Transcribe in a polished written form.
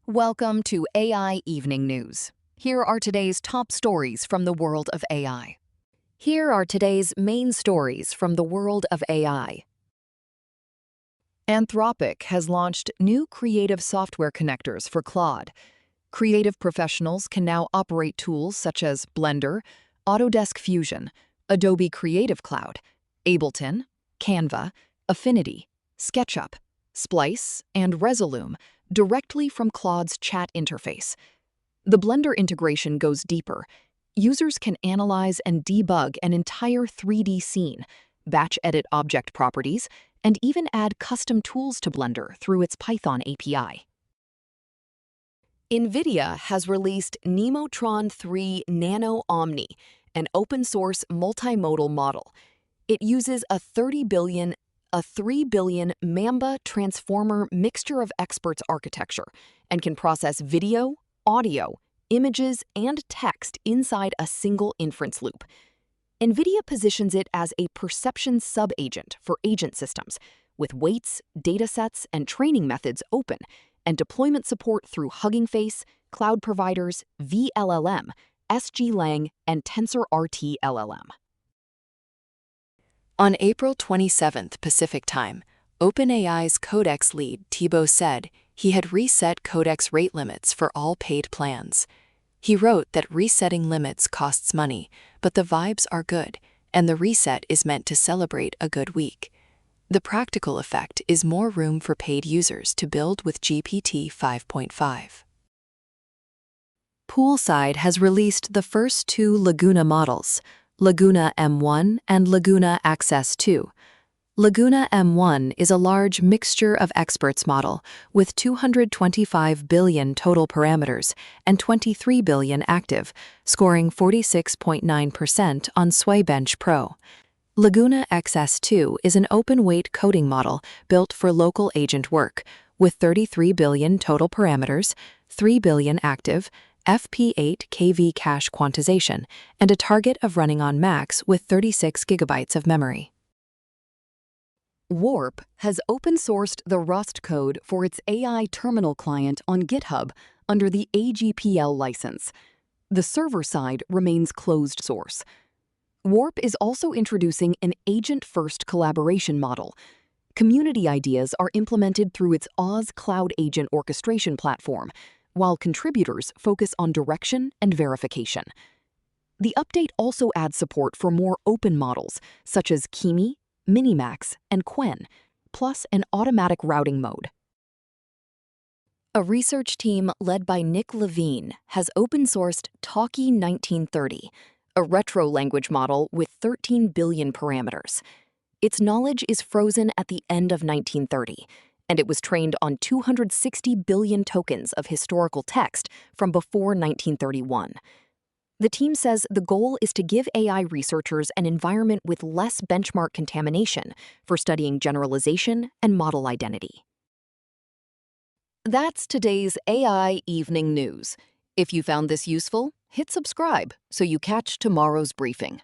Welcome to AI Evening News. Here are today's top stories from the world of AI. Here are today's main stories from the world of AI. Anthropic has launched new creative software connectors for Claude. Creative professionals can now operate tools such as Blender, Autodesk Fusion, Adobe Creative Cloud, Ableton, Canva, Affinity, SketchUp, Splice, and Resolume directly from Claude's chat interface. The Blender integration goes deeper. Users can analyze and debug an entire 3D scene, batch edit object properties, and even add custom tools to Blender through its Python API. NVIDIA has released Nemotron 3 Nano Omni, an open-source multimodal model. It uses a 3 billion Mamba transformer mixture of experts architecture and can process video, audio, images, and text inside a single inference loop. NVIDIA positions it as a perception sub-agent for agent systems, with weights, datasets, and training methods open, and deployment support through Hugging Face, cloud providers, vLLM, SGLang, and TensorRT LLM. On April 27 Pacific Time, OpenAI's Codex lead Thibault said he had reset Codex rate limits for all paid plans. He wrote that resetting limits costs money, but the vibes are good, and the reset is meant to celebrate a good week. The practical effect is more room for paid users to build with GPT 5.5. Poolside has released the first two Laguna models, Laguna M1 and Laguna Access 2. Laguna M1 is a large mixture of experts model with 225 billion total parameters and 23 billion active, scoring 46.9% on Swaybench Pro. Laguna XS2 is an open-weight coding model built for local agent work with 33 billion total parameters, 3 billion active, FP8 KV cache quantization, and a target of running on max with 36 gigabytes of memory. Warp has open-sourced the Rust code for its AI terminal client on GitHub under the AGPL license. The server side remains closed source. Warp is also introducing an agent-first collaboration model. Community ideas are implemented through its Oz Cloud Agent orchestration platform, while contributors focus on direction and verification. The update also adds support for more open models, such as Kimi, Minimax, and Qwen, plus an automatic routing mode. A research team led by Nick Levine has open-sourced Talkie 1930, a retro language model with 13 billion parameters. Its knowledge is frozen at the end of 1930, and it was trained on 260 billion tokens of historical text from before 1931. The team says the goal is to give AI researchers an environment with less benchmark contamination for studying generalization and model identity. That's today's AI Evening News. If you found this useful, hit subscribe so you catch tomorrow's briefing.